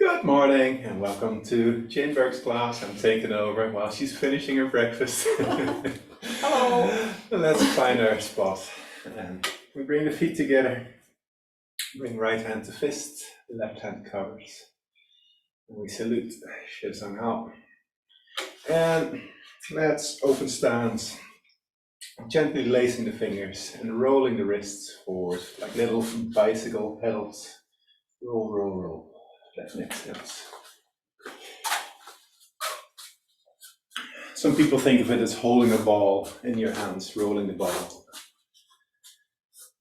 Good morning and welcome to Chen class. I'm taking over while she's finishing her breakfast. Hello. Let's find our spot. And we bring the feet together. Bring right hand to fist, left hand covers. And we salute. Shizang out. And let's open stance. Gently lacing the fingers and rolling the wrists forward like little bicycle pedals. Roll, roll, roll. Left and exhales. Some people think of it as holding a ball in your hands, rolling the ball.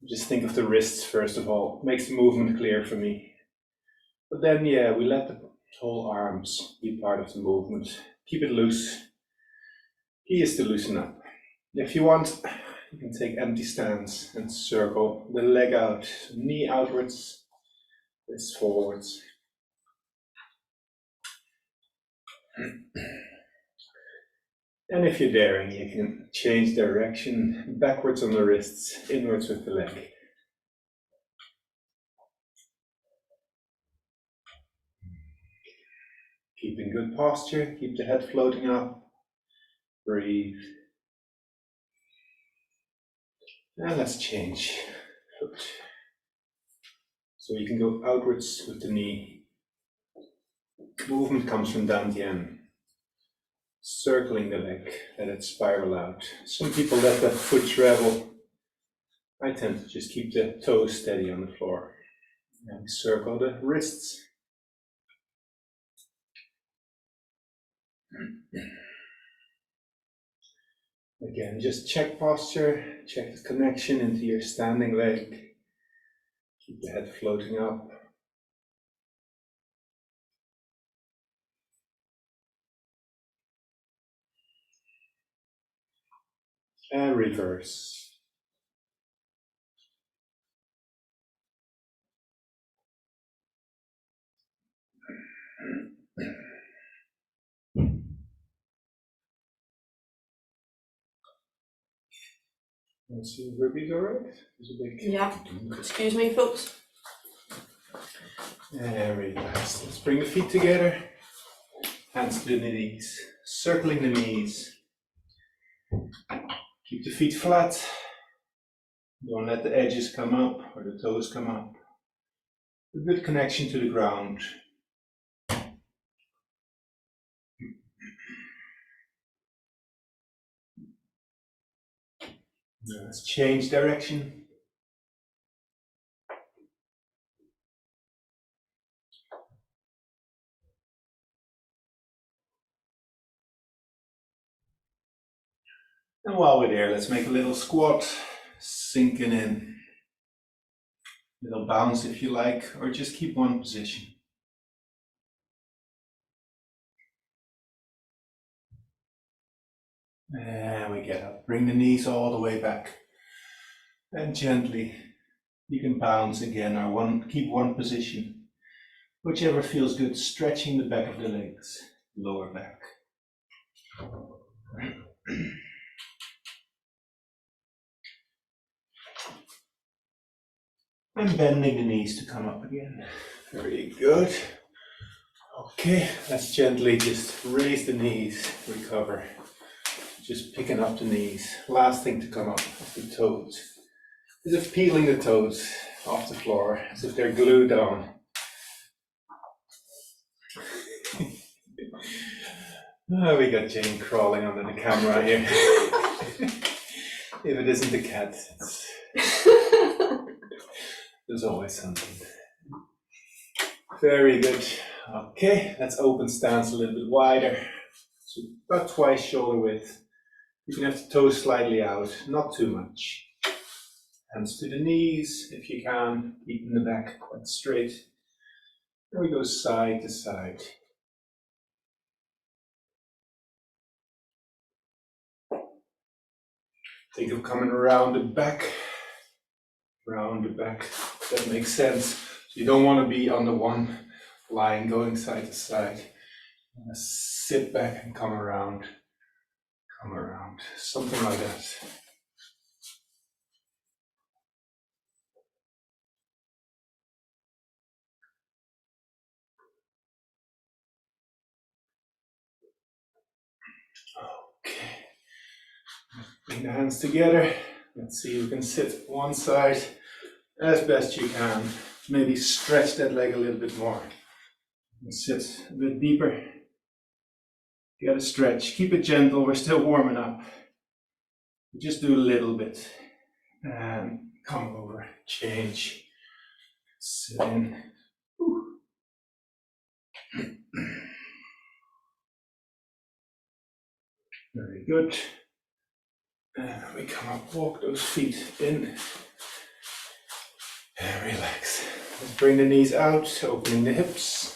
Just think of the wrists first of all. Makes the movement clear for me. But then, yeah, we let the whole arms be part of the movement. Keep it loose. Key is to loosen up. If you want, you can take empty stance and circle the leg out, knee outwards, wrist forwards. And if you're daring, you can change direction backwards on the wrists, inwards with the leg. Keep in good posture, keep the head floating up. Breathe. And let's change foot. So you can go outwards with the knee. Movement comes from Dantian. Circling the leg, let it spiral out. Some people let that foot travel. I tend to just keep the toes steady on the floor. And we circle the wrists. Again, just check posture, check the connection into your standing leg. Keep the head floating up. And reverse. Let's see, Ruby's alright? There's a big. Yeah. Excuse me, folks. Very nice. Let's bring the feet together. Hands to the knees. Circling the knees. Keep the feet flat. Don't let the edges come up or the toes come up. A good connection to the ground. Let's change direction. And while we're there, let's make a little squat, sinking in. Little bounce if you like, or just keep one position. And we get up. Bring the knees all the way back. And gently, you can bounce again or keep one position. Whichever feels good, stretching the back of the legs, lower back. And bending the knees to come up again. Very good. Okay, let's gently just raise the knees, recover. Just picking up the knees. Last thing to come up is the toes. As if peeling the toes off the floor, as if they're glued on. Oh, we got Jane crawling under the camera here. If it isn't the cat, there's always something. Very good. Okay, let's open stance a little bit wider. So about twice shoulder width. You can have the toes slightly out, not too much. Hands to the knees, if you can, keeping the back quite straight. Then we go side to side. Think of coming around the back. Round the back. That makes sense. So you don't want to be on the one line going side to side. Sit back and come around. Come around. Something like that. Okay. Bring the hands together. Let's see if you can sit one side as best you can. Maybe stretch that leg a little bit more. And sit a bit deeper. Get a stretch. Keep it gentle. We're still warming up. Just do a little bit. And come over. Change. Sit in. Very good. And we come up, walk those feet in. And relax. Let's bring the knees out, opening the hips.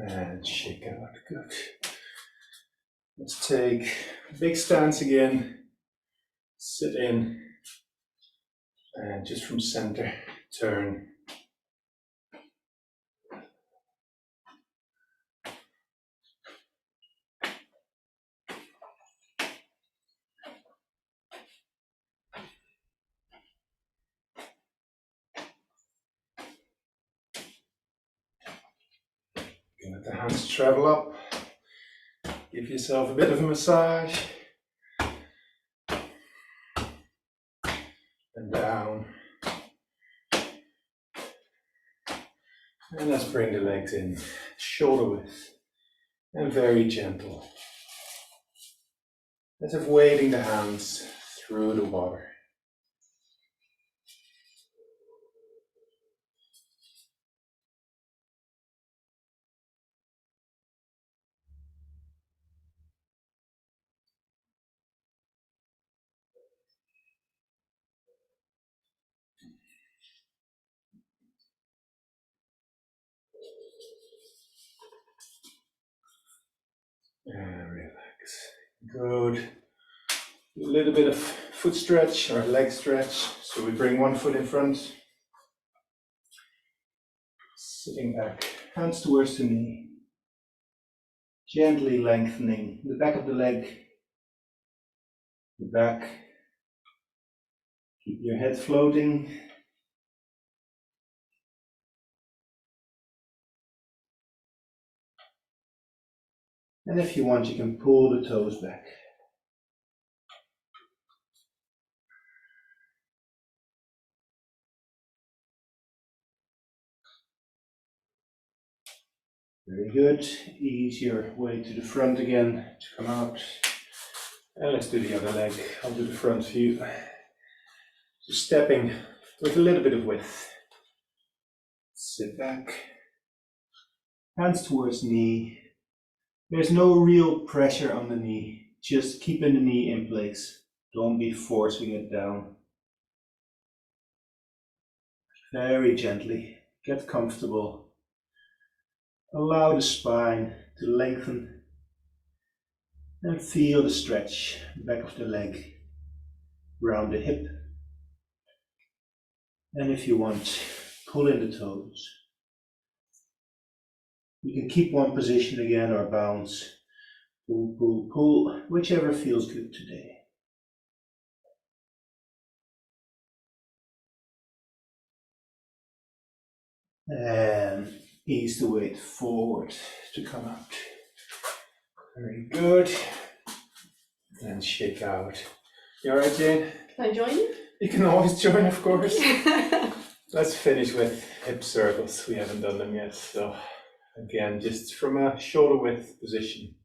And shake out, good. Let's take a big stance again. Sit in. And just from center, turn. Let the hands travel up. Give yourself a bit of a massage. And down. And let's bring the legs in, shoulder width. And very gentle. As if wading the hands through the water. And relax. Good. Do a little bit of foot stretch or leg stretch. So we bring one foot in front. Sitting back, hands towards the knee. Gently lengthening the back of the leg. The back. Keep your head floating. And if you want, you can pull the toes back. Very good. Ease your way to the front again to come out. And let's do the other leg. I'll do the front view. Just stepping with a little bit of width. Sit back. Hands towards knee. There's no real pressure on the knee. Just keeping the knee in place. Don't be forcing it down. Very gently. Get comfortable. Allow the spine to lengthen. And feel the stretch, back of the leg, around the hip. And if you want, pull in the toes. You can keep one position again or bounce. Pull, pull, pull, whichever feels good today. And ease the weight forward to come out. Very good. And shake out. You alright, Jane? Can I join you? You can always join, of course. Let's finish with hip circles. We haven't done them yet. So again, just from a shoulder width position.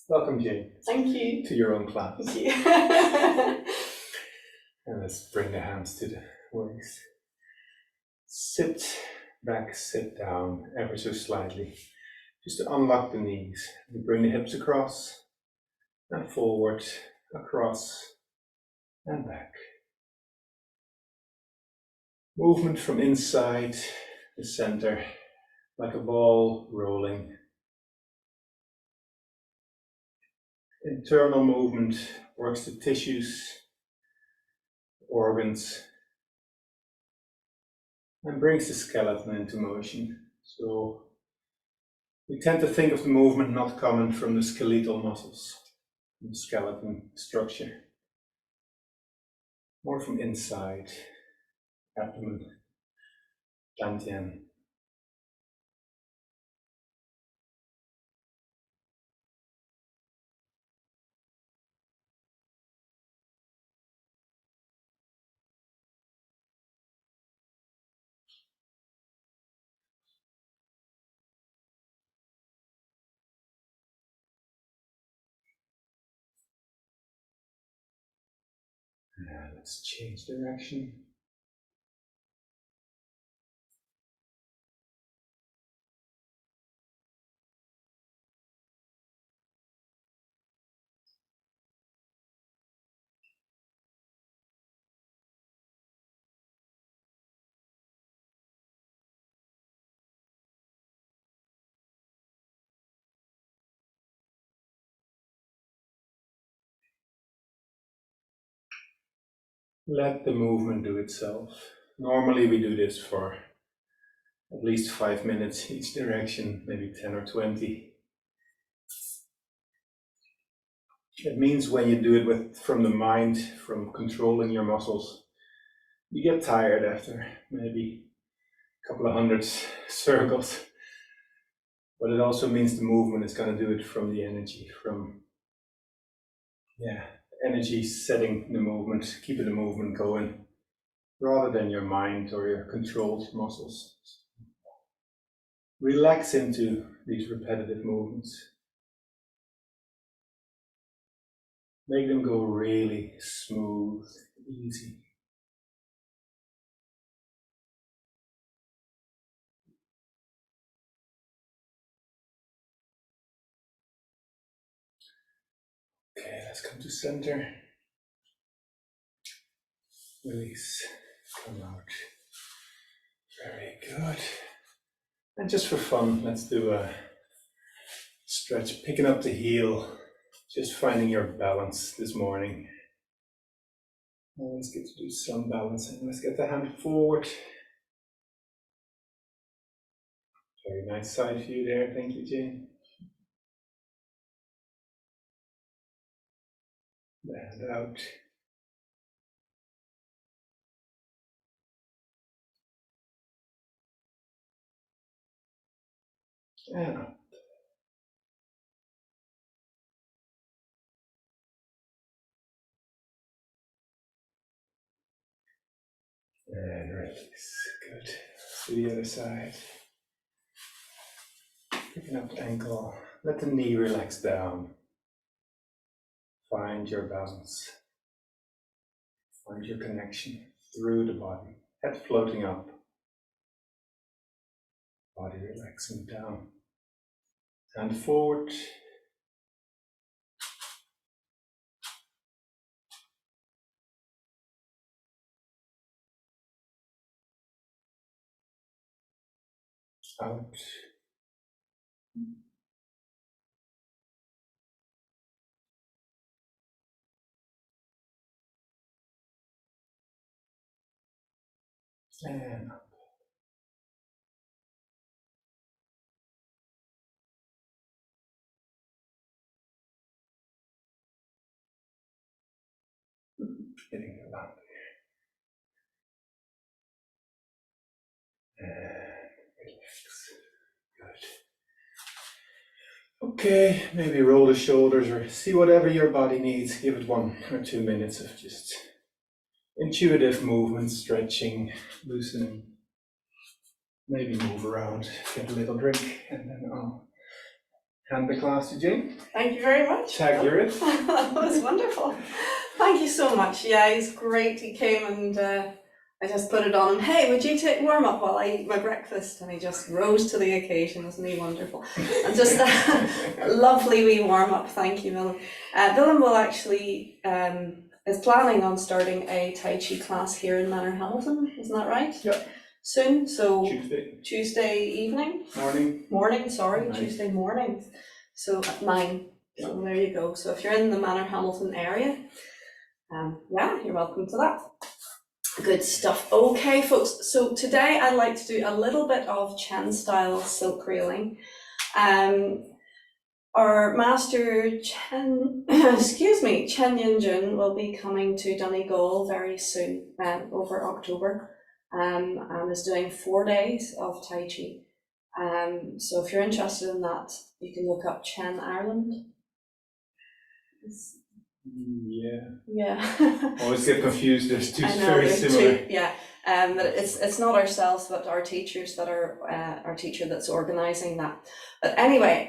Welcome, Jane. Thank you. To your own class. Thank you. And let's bring the hands to the waist. Sit back, sit down ever so slightly. Just to unlock the knees. We bring the hips across and forward, across and back. Movement from inside the center, like a ball rolling. Internal movement works the tissues, organs, and brings the skeleton into motion. So we tend to think of the movement not coming from the skeletal muscles, and skeleton structure. More from inside, abdomen, dantian. Now let's change direction. Let the movement do itself. Normally we do this for at least 5 minutes each direction, maybe 10 or 20. It means when you do it from the mind, from controlling your muscles, you get tired after maybe a couple of hundred circles. But it also means the movement is going to do it from the energy, from energy setting the movement, keeping the movement going, rather than your mind or your controlled muscles. Relax into these repetitive movements. Make them go really smooth, easy. Okay, let's come to center. Release, come out. Very good. And just for fun, let's do a stretch, picking up the heel, just finding your balance this morning. Always good to do some balancing. Let's get the hand forward. Very nice side view there, thank you, Jane. The hand out. And up. And release. Good. To the other side. Picking up the ankle. Let the knee relax down. Find your balance. Find your connection through the body. Head floating up. Body relaxing down. Hand forward. Out. And up. Hitting the lump here. And relax. Good. Okay, maybe roll the shoulders or see whatever your body needs. Give it 1 or 2 minutes of just intuitive movement, stretching, loosening. Maybe move around, get a little drink, and then I'll hand the class to Jane. Thank you very much. Tag you're it. That was wonderful. Thank you so much. Yeah, he's great. He came and I just put it on him. Hey, would you take warm up while I eat my breakfast? And he just rose to the occasion. Wasn't he wonderful? And just a lovely wee warm up. Thank you, Willem. Willem will actually is planning on starting a Tai Chi class here in Manor Hamilton. Isn't that right? Yeah. Soon. So Tuesday evening. Morning. Tuesday morning. So at 9. So there you go. So if you're in the Manor Hamilton area, you're welcome to that. Good stuff. Okay, folks. So today I'd like to do a little bit of Chen style silk reeling. Our master Chen, excuse me, Chen Yunjun will be coming to Donegal very soon, over October, and is doing 4 days of Tai Chi. So if you're interested in that, you can look up Chen Ireland. Yeah. Always get confused. There's two I know, very there's similar. two, yeah. But it's not ourselves, but our teachers that are our teacher that's organising that. But anyway,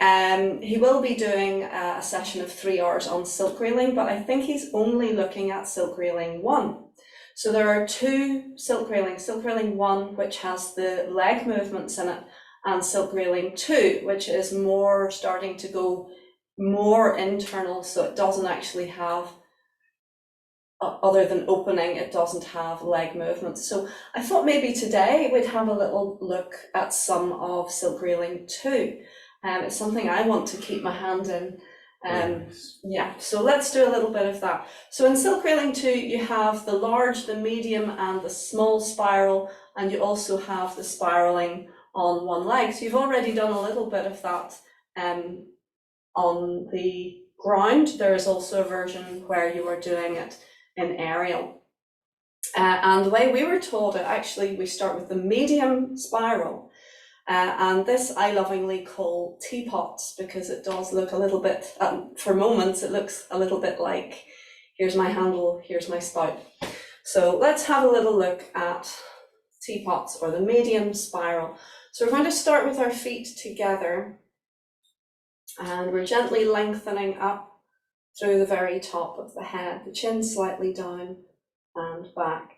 he will be doing a session of 3 hours on silk reeling, but I think he's only looking at silk reeling 1. So there are 2 silk reeling 1, which has the leg movements in it, and silk reeling 2, which is more starting to go more internal, so it doesn't actually have, other than opening, it doesn't have leg movements. So I thought maybe today we'd have a little look at some of silk reeling 2. It's something I want to keep my hand in. Yeah, so let's do a little bit of that. So in silk reeling 2, you have the large, the medium, and the small spiral, and you also have the spiraling on one leg. So you've already done a little bit of that on the ground. There is also a version where you are doing it in aerial. And the way we were told it, actually, we start with the medium spiral. And this I lovingly call teapots, because it does look a little bit, for moments, it looks a little bit like, here's my handle, here's my spout. So let's have a little look at teapots, or the medium spiral. So we're going to start with our feet together, and we're gently lengthening up through the very top of the head, the chin slightly down and back.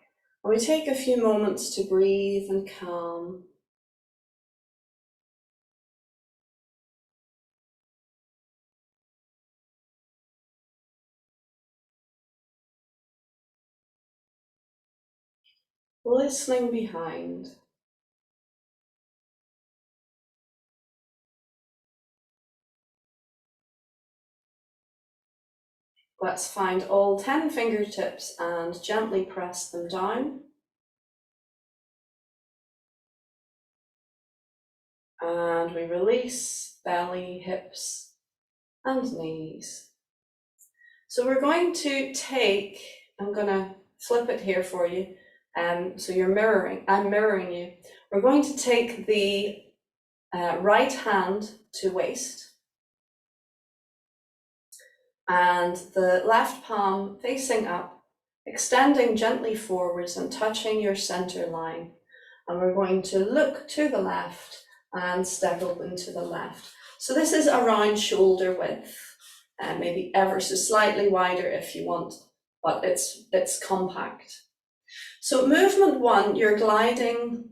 And we take a few moments to breathe and calm. Listening behind. Let's find all 10 fingertips and gently press them down. And we release belly, hips, and knees. So we're going to take, I'm going to flip it here for you. So you're mirroring, I'm mirroring you. We're going to take the right hand to waist, and the left palm facing up, extending gently forwards and touching your center line. And we're going to look to the left and step open to the left. So this is around shoulder width, and maybe ever so slightly wider if you want, but it's compact. So movement 1, you're gliding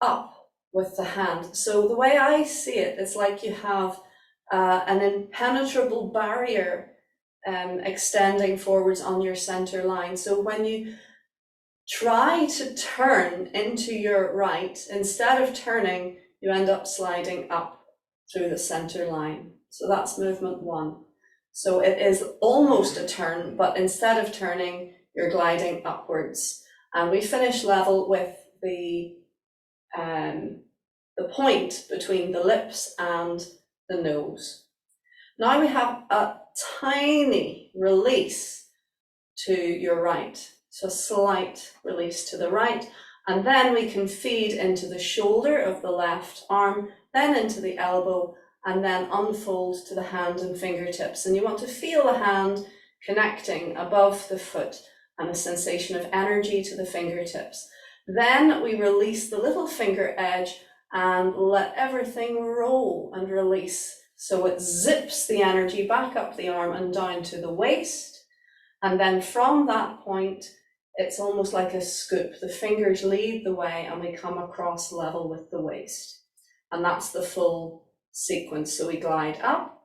up with the hand. So the way I see it, it's like you have an impenetrable barrier extending forwards on your center line. So when you try to turn into your right, instead of turning, you end up sliding up through the center line. So that's movement 1. So it is almost a turn, but instead of turning, you're gliding upwards. And we finish level with the point between the lips and the nose. Now we have a tiny release to your right. So a slight release to the right, and then we can feed into the shoulder of the left arm, then into the elbow, and then unfold to the hand and fingertips. And you want to feel the hand connecting above the foot and a sensation of energy to the fingertips. Then we release the little finger edge and let everything roll and release. So it zips the energy back up the arm and down to the waist. And then from that point, it's almost like a scoop. The fingers lead the way and we come across level with the waist. And that's the full sequence. So we glide up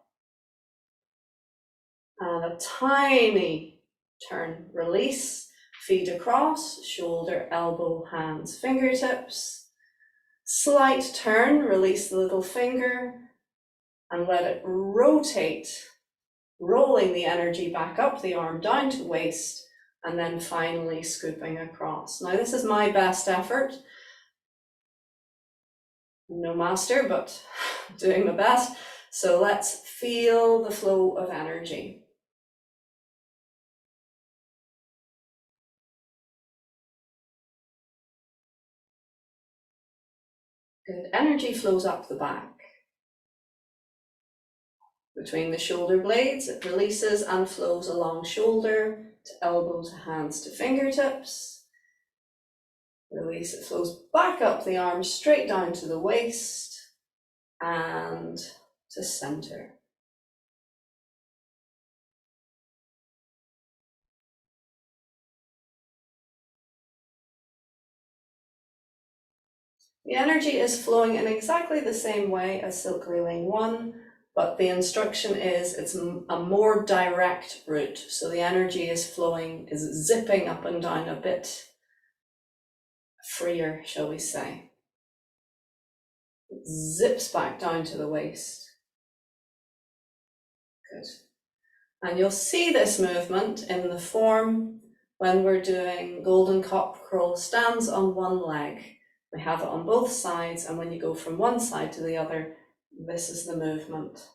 and a tiny turn, release, feet across, shoulder, elbow, hands, fingertips. Slight turn, release the little finger and let it rotate, rolling the energy back up the arm, down to waist, and then finally scooping across. Now this is my best effort. No master, but doing my best. So let's feel the flow of energy. Good. Energy flows up the back. Between the shoulder blades, it releases and flows along shoulder to elbow to hands to fingertips. Release, it flows back up the arms, straight down to the waist and to center. The energy is flowing in exactly the same way as Silk Reeling 1, but the instruction is it's a more direct route. So the energy is flowing, is zipping up and down a bit freer, shall we say. It zips back down to the waist. Good. And you'll see this movement in the form when we're doing golden cockerel stands on one leg. We have it on both sides, and when you go from one side to the other, this is the movement.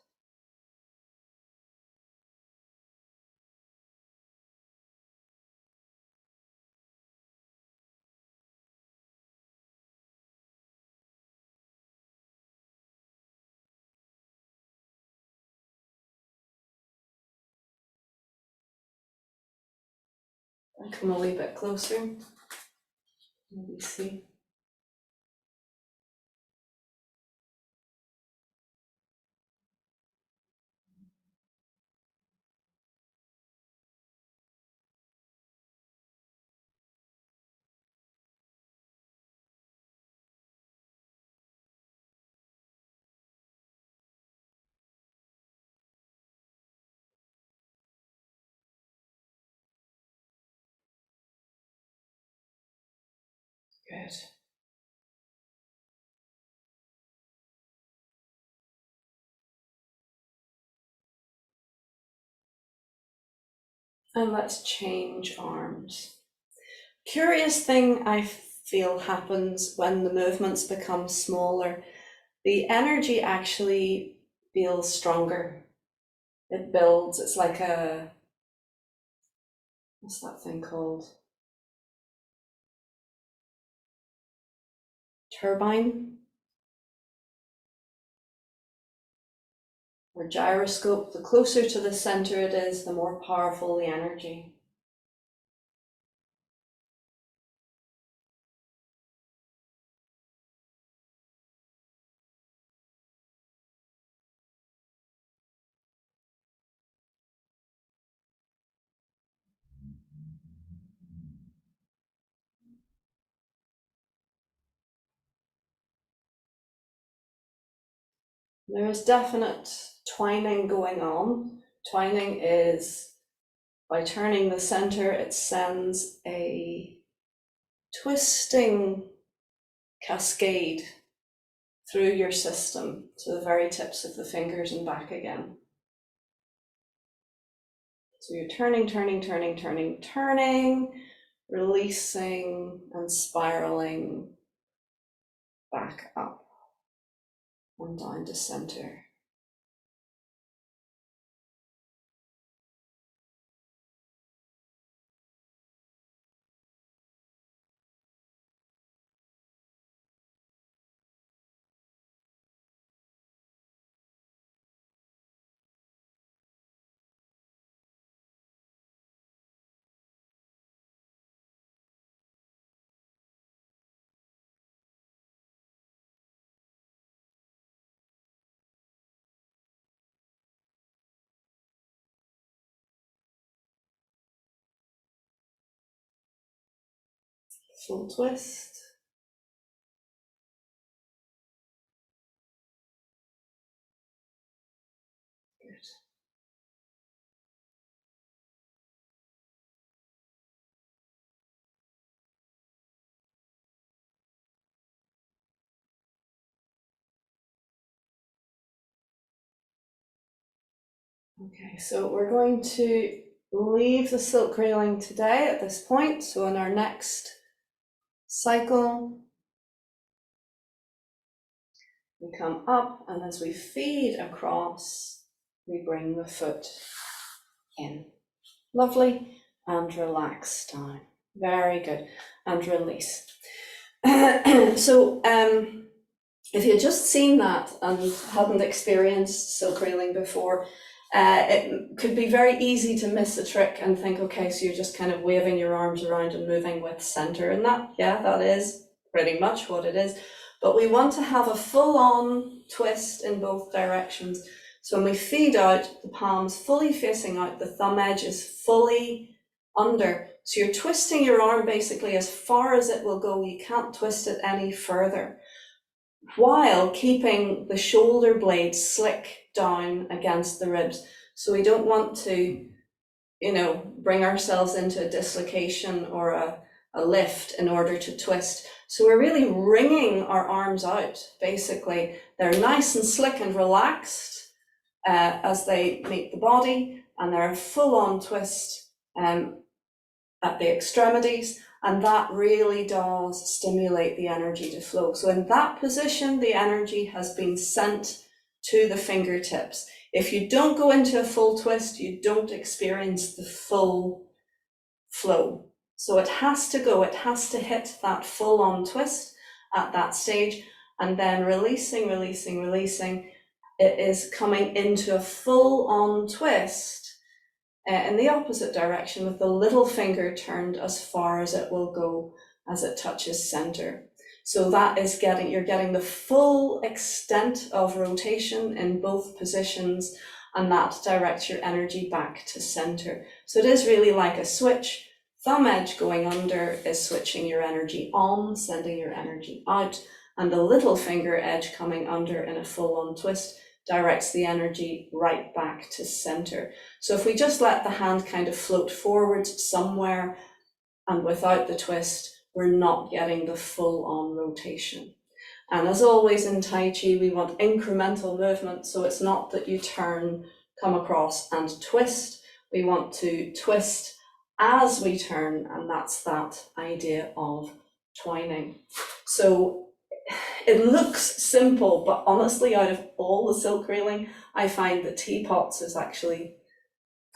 I come a wee bit closer. Maybe see. Good. And let's change arms. Curious thing I feel happens when the movements become smaller. The energy actually feels stronger. It builds. It's like a, what's that thing called? Turbine or gyroscope. The closer to the center it is, the more powerful the energy. There is definite twining going on. Twining is by turning the center, it sends a twisting cascade through your system to the very tips of the fingers and back again. So you're turning, releasing and spiraling back up and down to center. Full twist. Good. Okay, so we're going to leave the silk railing today at this point. So in our next cycle, We come up, and as we feed across, we bring the foot in. Lovely, and relax down. Very good, and release. So if you'd just seen that and hadn't experienced silk reeling before, it could be very easy to miss a trick and think, okay, so you're just kind of waving your arms around and moving with center, and that is pretty much what it is. But we want to have a full-on twist in both directions. So when we feed out, the palms fully facing out, the thumb edge is fully under. So you're twisting your arm basically as far as it will go. You can't twist it any further, while keeping the shoulder blades slick down against the ribs. So we don't want to, bring ourselves into a dislocation or a lift in order to twist. So we're really wringing our arms out, basically. They're nice and slick and relaxed as they meet the body, and they're a full-on twist at the extremities, and that really does stimulate the energy to flow. So in that position, the energy has been sent to the fingertips. If you don't go into a full twist, you don't experience the full flow. So it has to hit that full-on twist at that stage, and then releasing. It is coming into a full-on twist in the opposite direction, with the little finger turned as far as it will go as it touches center. So that is you're getting the full extent of rotation in both positions, and that directs your energy back to center. So it is really like a switch. Thumb edge going under is switching your energy on, sending your energy out, and the little finger edge coming under in a full-on twist directs the energy right back to center. So if we just let the hand kind of float forwards somewhere and without the twist, we're not getting the full-on rotation. And as always in Tai Chi, we want incremental movement. So it's not that you turn, come across and twist. We want to twist as we turn, and that's that idea of twining. So it looks simple, but honestly, out of all the silk reeling, I find the teapots is actually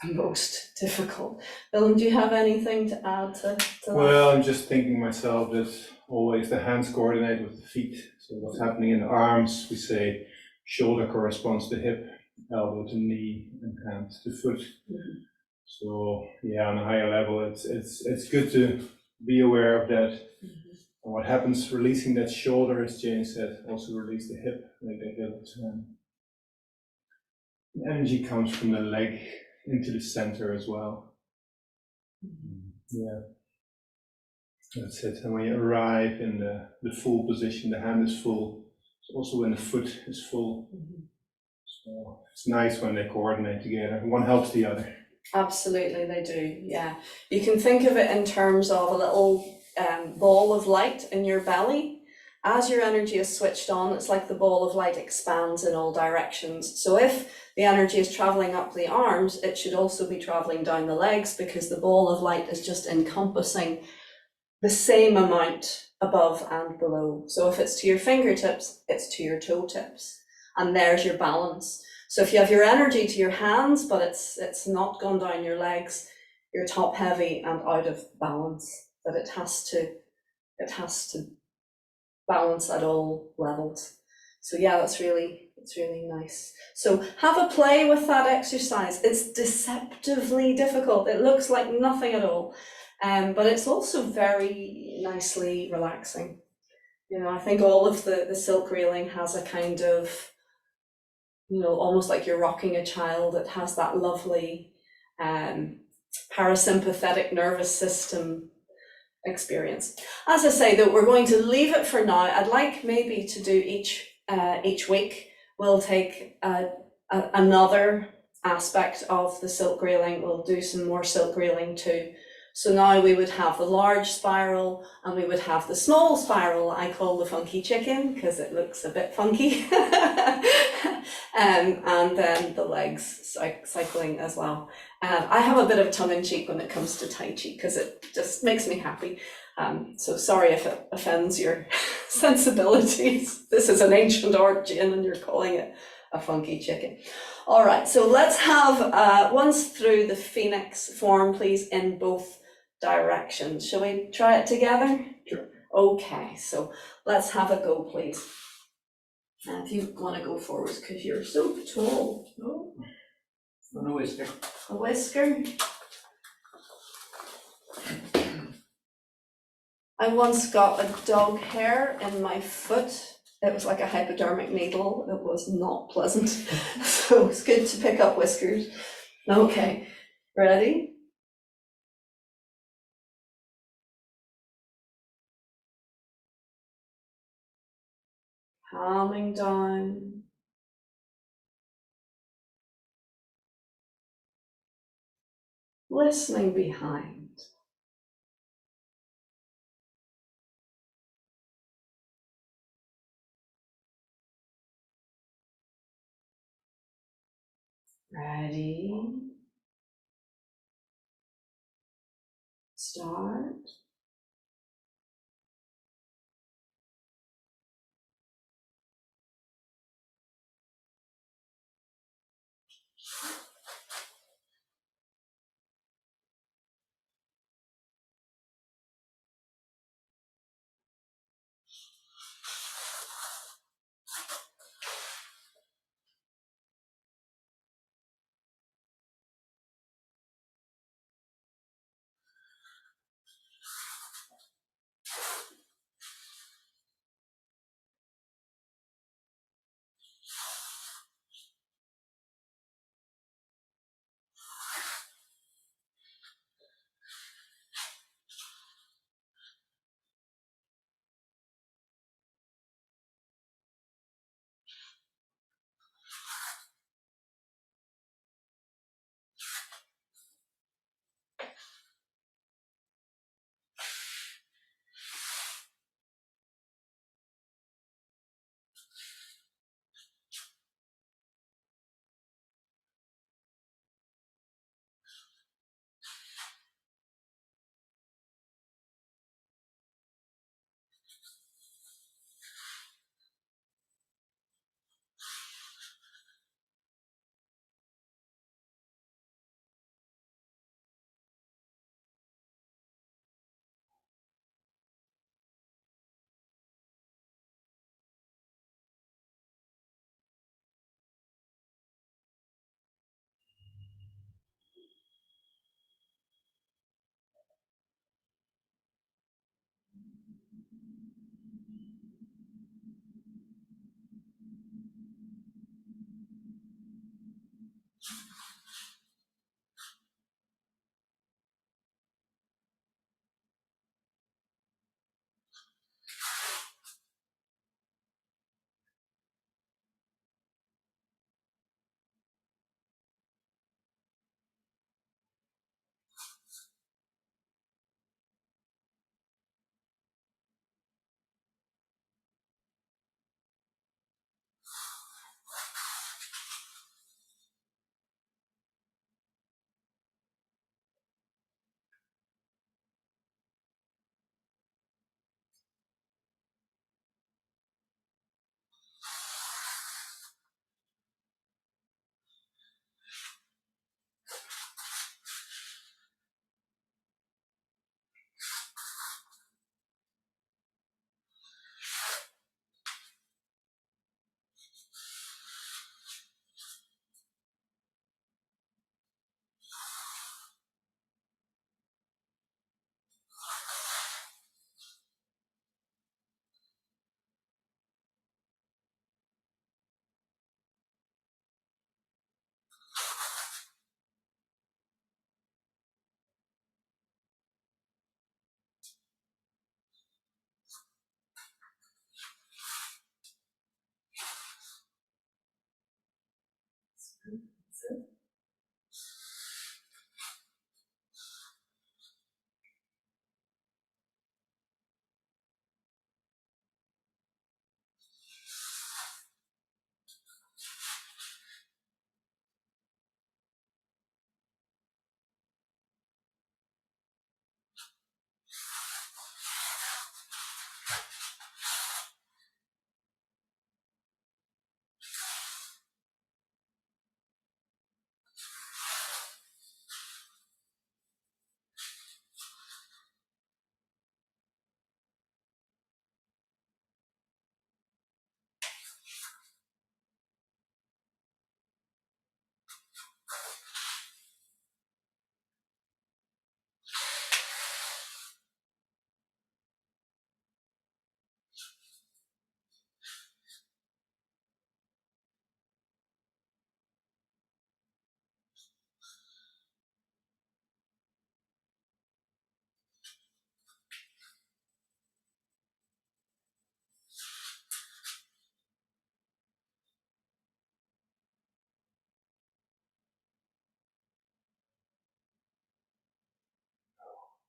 the most difficult. Willem, do you have anything to add to that? Well, I'm just thinking myself that always the hands coordinate with the feet. So what's happening in the arms, we say shoulder corresponds to hip, elbow to knee, and hand to foot. Mm-hmm. So yeah, on a higher level, it's good to be aware of that. Mm-hmm. And what happens releasing that shoulder, as Jane said, also release the hip, make the hip turn. The energy comes from the leg into the center as well. Yeah, that's it. And when you arrive in the full position, the hand is full. It's also when the foot is full. Mm-hmm. So it's nice when they coordinate together. One helps the other. Absolutely, they do. Yeah, you can think of it in terms of a little ball of light in your belly. As your energy is switched on, it's like the ball of light expands in all directions. So if the energy is traveling up the arms, it should also be traveling down the legs, because the ball of light is just encompassing the same amount above and below. So if it's to your fingertips, it's to your toe tips, and there's your balance. So if you have your energy to your hands, but it's not gone down your legs, you're top heavy and out of balance. But it has to balance at all levels. So yeah, it's really nice. So have a play with that exercise. It's deceptively difficult. It looks like nothing at all, but it's also very nicely relaxing. I think all of the silk reeling has a kind of, almost like you're rocking a child. It has that lovely parasympathetic nervous system experience. As I say, that we're going to leave it for now. I'd like maybe to do each week. We'll take another aspect of the silk reeling. We'll do some more silk reeling too. So now we would have the large spiral, and we would have the small spiral. I call the funky chicken because it looks a bit funky. And then the legs cycling as well. I have a bit of tongue in cheek when it comes to Tai Chi because it just makes me happy. So sorry if it offends your sensibilities. This is an ancient art, Jane, and you're calling it a funky chicken. All right, so let's have once through the phoenix form, please, in both directions. Shall we try it together? Sure. Okay, so let's have a go, please. And if you want to go forward, because you're so tall. Oh, No whisker. a whisker. I once got a dog hair in my foot. It was like a hypodermic needle. It was not pleasant. So it's good to pick up whiskers. Okay, ready? Calming down. Listening behind. Ready? Start.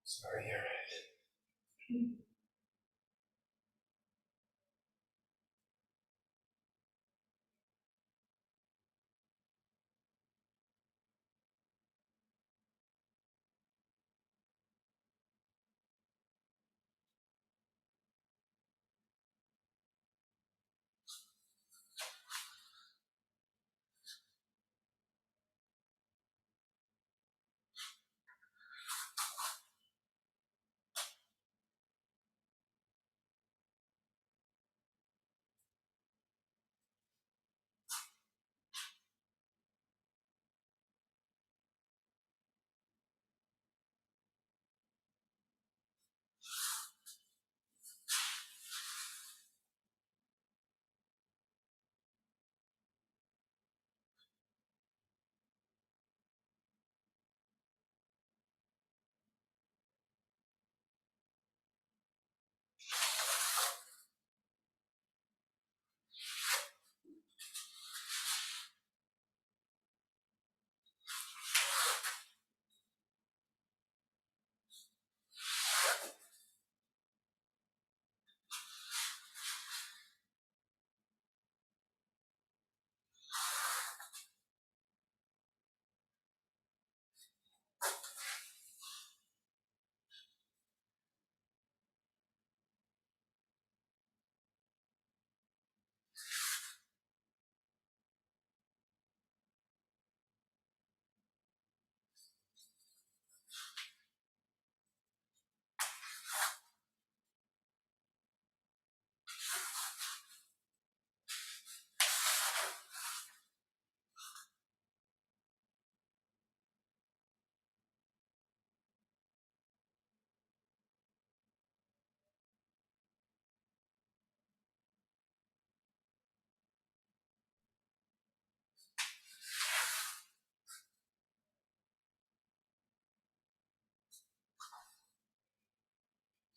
Sorry, you're right.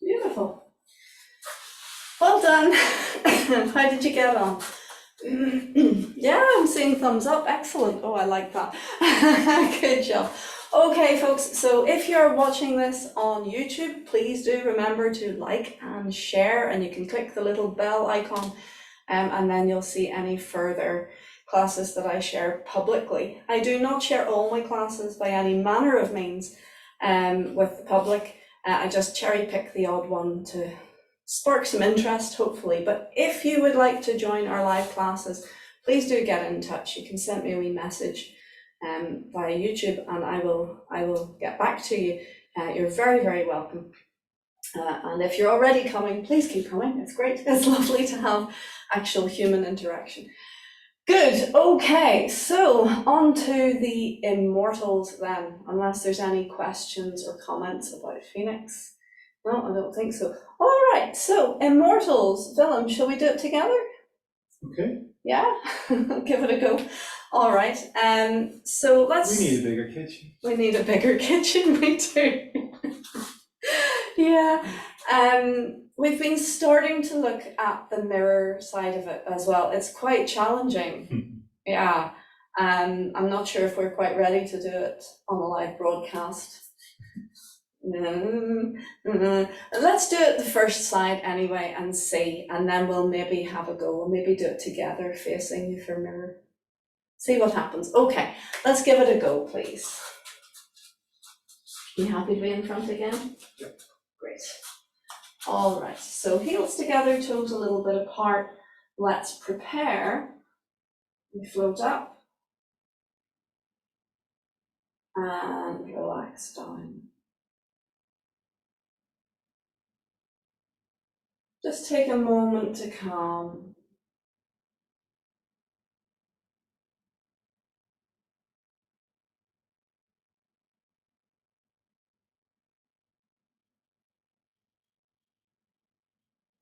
Beautiful. Well done. How did you get on? Yeah, I'm seeing thumbs up. Excellent. Oh, I like that. Good job. Okay, folks, so if you're watching this on YouTube, please do remember to like and share, and you can click the little bell icon, and then you'll see any further classes that I share publicly. I do not share all my classes by any manner of means with the public. I just cherry pick the odd one to spark some interest, hopefully. But if you would like to join our live classes, please do get in touch. You can send me a wee message via YouTube, and I will get back to you. You're very, very welcome. And if you're already coming, please keep coming. It's great. It's lovely to have actual human interaction. Good. Okay, so on to the Immortals then, unless there's any questions or comments about Phoenix. No, I don't think so. All right, so Immortals, Willem, shall we do it together? Okay. Yeah, give it a go. All right, so let's. We need a bigger kitchen. We need a bigger kitchen, we do. Yeah, we've been starting to look at the mirror side of it as well. It's quite challenging. Yeah, I'm not sure if we're quite ready to do it on a live broadcast. Let's do it the first side anyway and see, and then we'll maybe have a go. We'll maybe do it together facing you for mirror. See what happens. Okay, let's give it a go, please. You happy to be in front again? Yep. Great. All right, so heels together, toes a little bit apart. Let's prepare. We float up and relax down. Just take a moment to calm.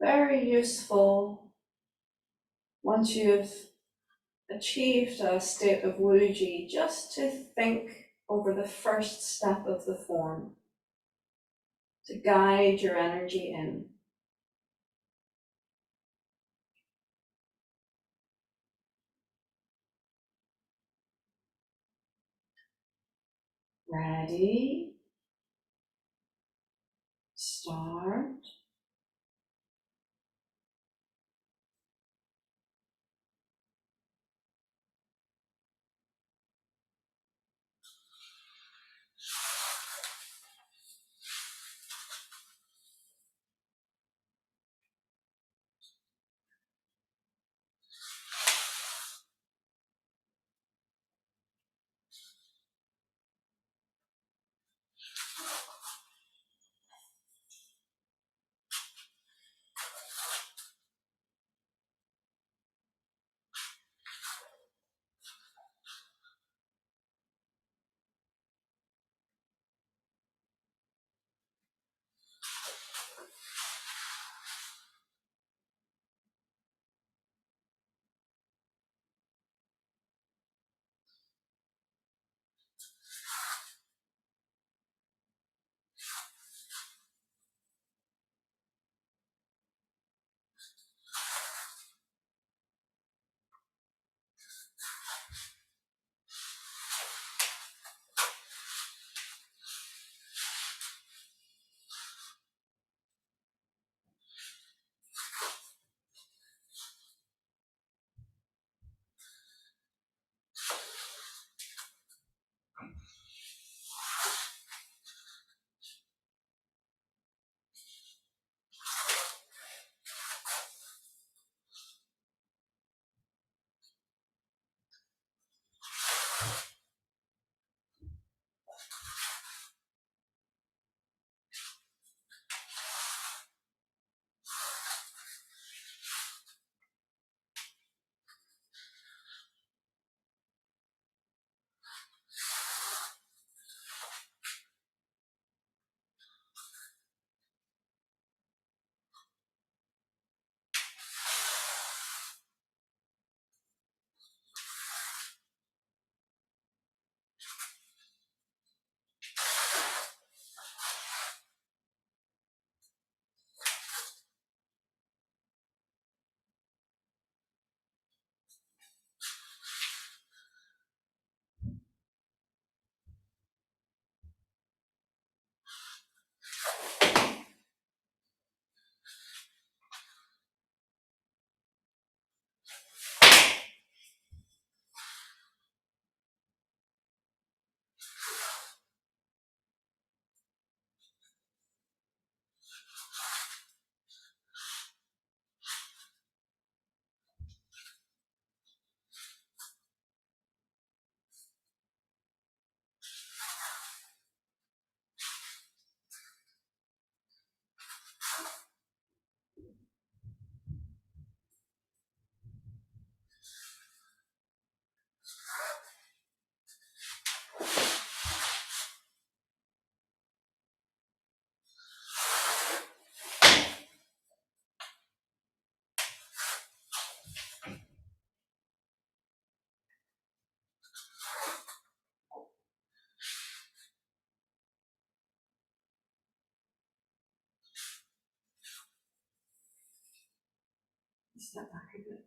very useful once you've achieved a state of Wuji, just to think over the first step of the form, to guide your energy in. Ready? Start. Step back a bit.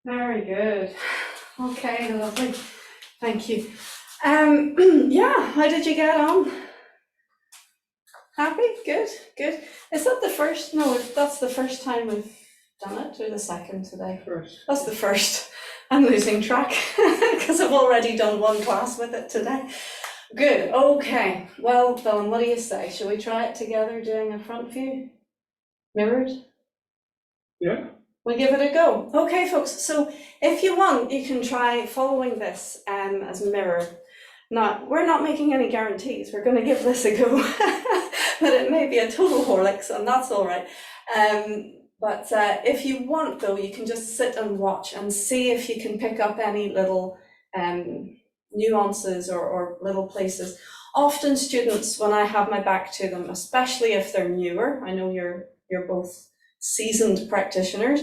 Very good. Okay, lovely. Thank you. Yeah, how did you get on? Happy? Good, good. Is that the first? No, that's the first time we've done it, or the second today? First. That's the first. I'm losing track because I've already done one class with it today. Good, okay. Well, Willem, what do you say? Shall we try it together doing a front view? Mirrored? Yeah. We'll give it a go. Okay, folks, so if you want, you can try following this as a mirror. Now, we're not making any guarantees. We're going to give this a go, but it may be a total Horlicks, and that's all right. But if you want, though, you can just sit and watch and see if you can pick up any little nuances or little places. Often students, when I have my back to them, especially if they're newer, I know you're both seasoned practitioners,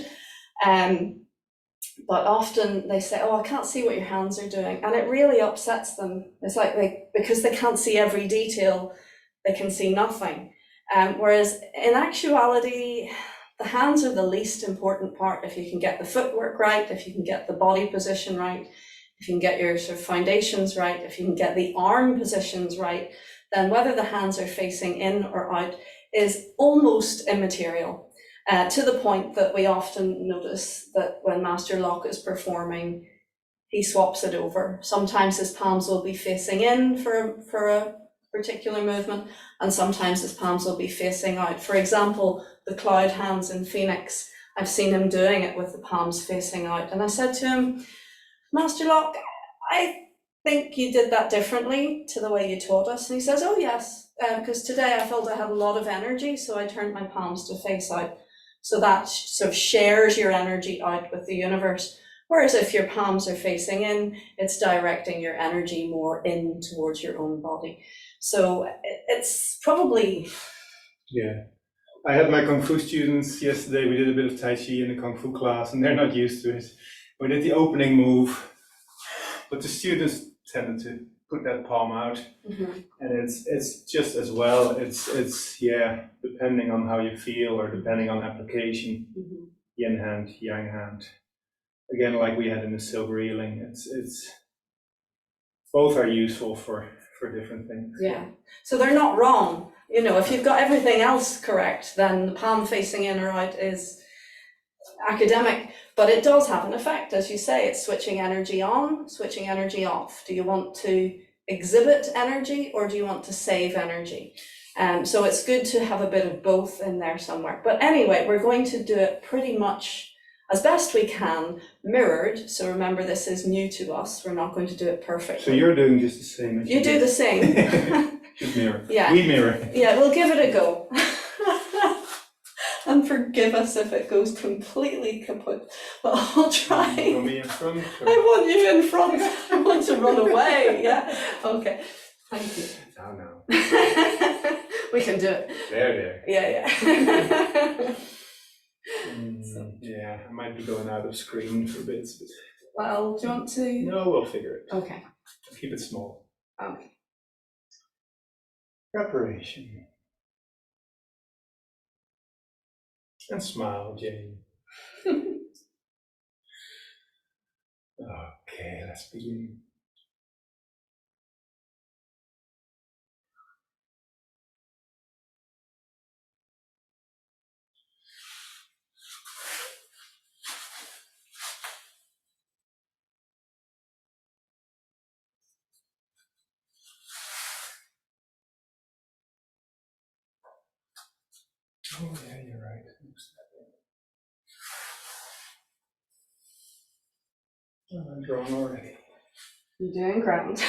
but often they say, oh, I can't see what your hands are doing, and it really upsets them. It's like because they can't see every detail, they can see nothing. Whereas in actuality, the hands are the least important part. If you can get the footwork right, if you can get the body position right, if you can get your sort of foundations right, if you can get the arm positions right, then whether the hands are facing in or out is almost immaterial. To the point that we often notice that when Master Lock is performing, he swaps it over. Sometimes his palms will be facing in for a particular movement, and sometimes his palms will be facing out. For example, the cloud hands in Phoenix, I've seen him doing it with the palms facing out. And I said to him, Master Lock, I think you did that differently to the way you taught us. And he says, oh yes, because today I felt I had a lot of energy, so I turned my palms to face out. So that sort of shares your energy out with the universe. Whereas if your palms are facing in, it's directing your energy more in towards your own body. So it's probably... Yeah. I had my Kung Fu students yesterday, we did a bit of Tai Chi in the Kung Fu class, and they're not used to it. We did the opening move, but the students tended to put that palm out. Mm-hmm. And it's just as well, it's yeah, depending on how you feel or depending on application, Mm-hmm. yin hand, yang hand. Again, like we had in the silver earring, it's both are useful for different things. Yeah, so they're not wrong. You know, if you've got everything else correct, then the palm facing in or out is academic, but it does have an effect. As you say, it's switching energy on, switching energy off. Do you want to exhibit energy or do you want to save energy? So it's good to have a bit of both in there somewhere. But anyway, we're going to do it pretty much as best we can, mirrored. So remember, this is new to us. We're not going to do it perfectly. So you're doing just the same as you do the same. Just mirror. Yeah. We mirror. Yeah, we'll give it a go. And forgive us if it goes completely kaput, but I'll try. You want me in front? Or? I want you in front. I want to run away. Yeah. Okay. Thank you. Oh no. We can do it. There. Yeah. Yeah, I might be going out of screen for bits. But... Well, do you want to? No, we'll figure it. Okay. Keep it small. Okay. Preparation. And smile, Jane. Okay, let's begin. Oh yeah, you're right. Oh, I'm drawn already. You're doing grand.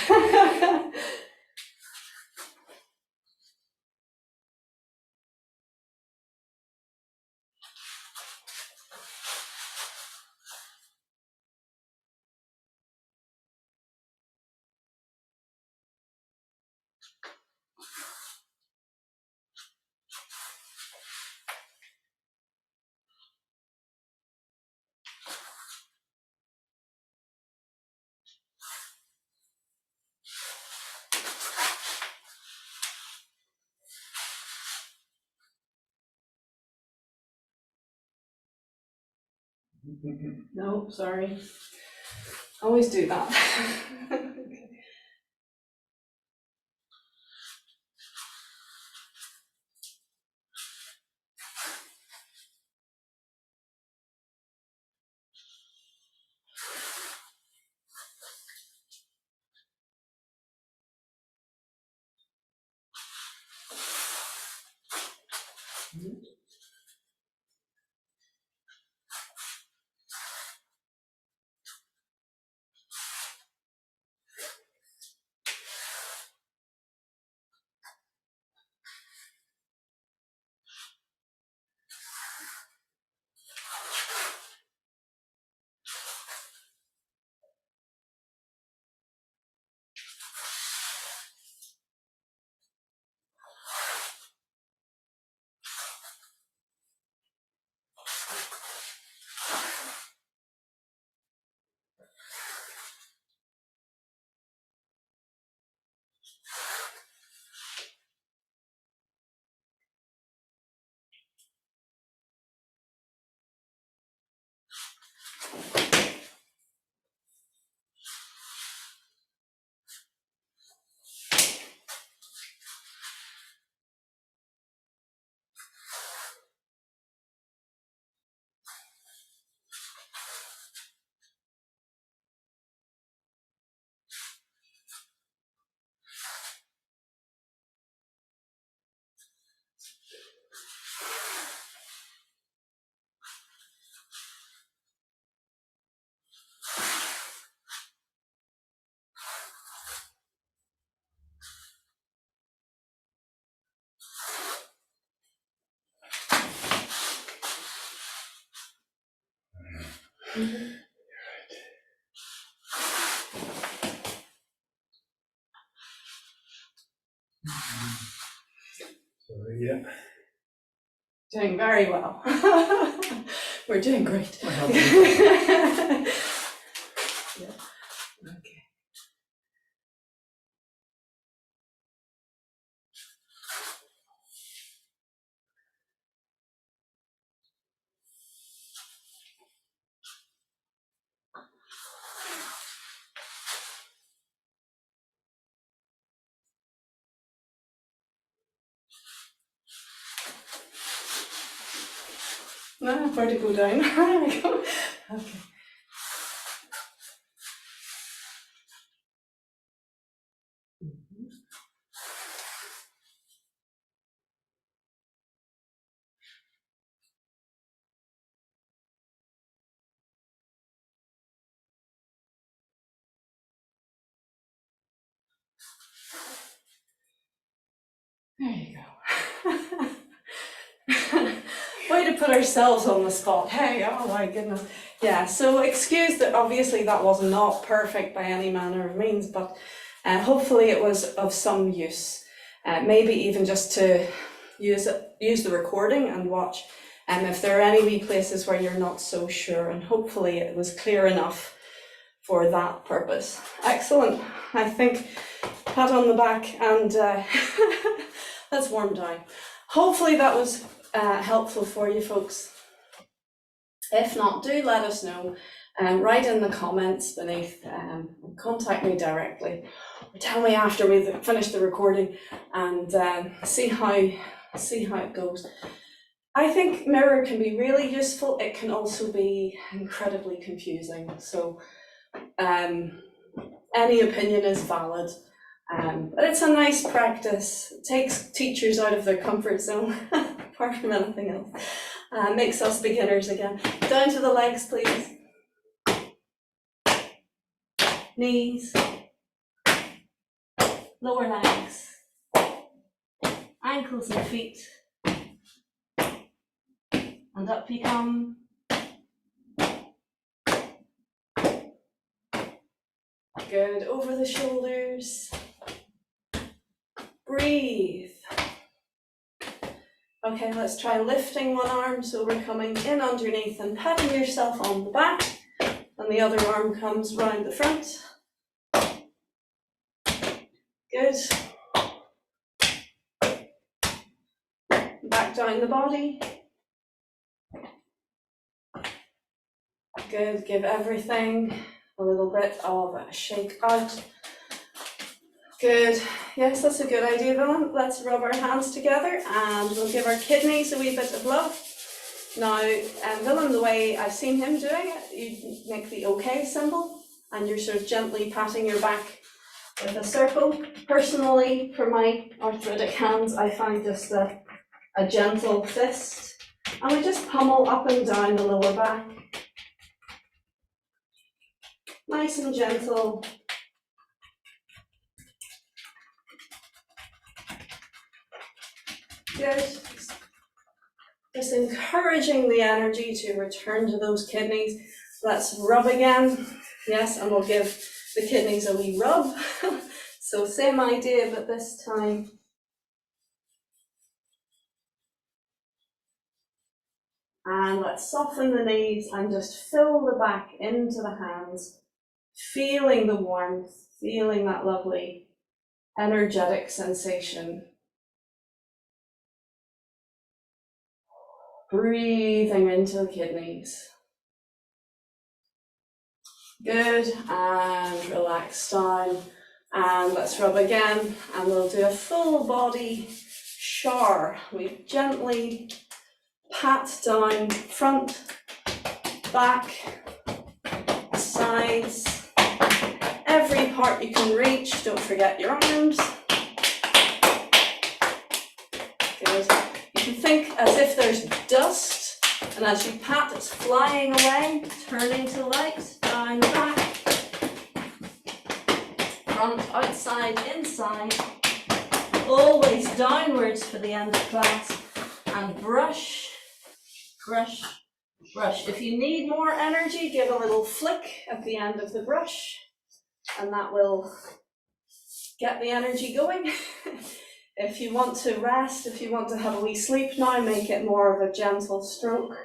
No, sorry. Always do that. So yeah. Doing very well. We're doing great. Yeah. Okay. No, where to go down? There we go. Okay. There you go. Way to put ourselves on the spot. Hey, oh my goodness. Yeah, so excuse that obviously that was not perfect by any manner of means, but hopefully it was of some use. Maybe even just to use the recording and watch if there are any wee places where you're not so sure, and hopefully it was clear enough for that purpose. Excellent. I think pat on the back and let's warm down. Hopefully that was helpful for you folks. If not, do let us know. Write in the comments beneath, contact me directly, or tell me after we've finished the recording, and see how it goes. I think mirror can be really useful. It can also be incredibly confusing. So any opinion is valid. But it's a nice practice. It takes teachers out of their comfort zone, apart from anything else. Makes us beginners again. Down to the legs, please. Knees. Lower legs. Ankles and feet. And up you come. Good. Over the shoulders. Breathe. Okay, let's try lifting one arm, so we're coming in underneath and patting yourself on the back, and the other arm comes round the front. Good. Back down the body. Good, give everything a little bit of a shake out. Good, yes, that's a good idea, Willem. Let's rub our hands together and we'll give our kidneys a wee bit of love. Now, Willem, the way I've seen him doing it, you make the OK symbol and you're sort of gently patting your back with a circle. Personally, for my arthritic hands, I find just a gentle fist, and we just pummel up and down the lower back. Nice and gentle. Good. Just encouraging the energy to return to those kidneys. Let's rub again. Yes, and we'll give the kidneys a wee rub. So same idea, but this time and let's soften the knees and just fill the back into the hands, feeling the warmth, feeling that lovely energetic sensation. Breathing into the kidneys. Good, and relax down. And let's rub again, and we'll do a full body shower. We gently pat down front, back, sides, every part you can reach. Don't forget your arms. Good. You can think as if there's dust, and as you pat, it's flying away, turning to light, down the back, front, outside, inside, always downwards for the end of class, and brush, brush, brush. If you need more energy, give a little flick at the end of the brush, and that will get the energy going. If you want to rest, if you want to have a wee sleep now, make it more of a gentle stroke.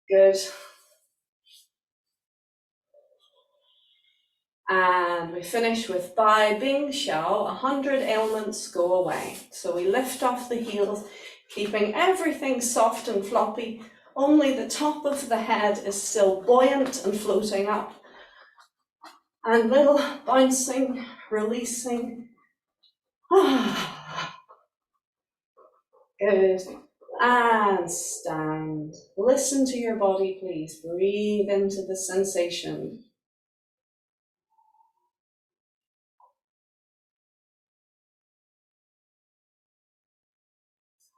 Good. And we finish with Bai Bing Xiao, 100 ailments go away. So we lift off the heels, keeping everything soft and floppy. Only the top of the head is still buoyant and floating up. And little bouncing, releasing. Good. And stand. Listen to your body, please. Breathe into the sensation.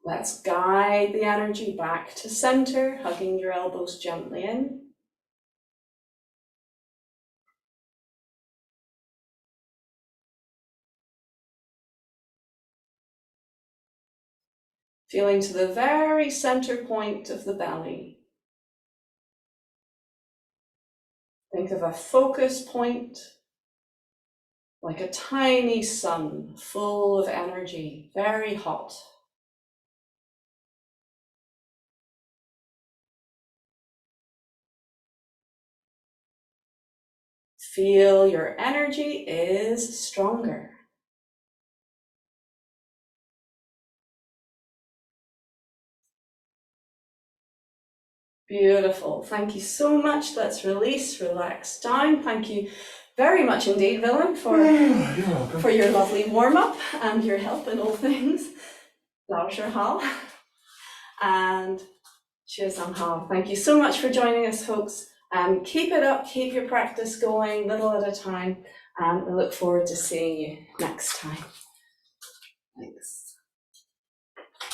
Let's guide the energy back to center, hugging your elbows gently in. Feeling to the very center point of the belly. Think of a focus point, like a tiny sun, full of energy, very hot. Feel your energy is stronger. Beautiful. Thank you so much. Let's release, relax down. Thank you very much indeed, Willem, for your lovely warm-up and your help in all things. Hal. And Hal. Thank you so much for joining us, folks. Keep it up, keep your practice going, little at a time, and we look forward to seeing you next time. Thanks.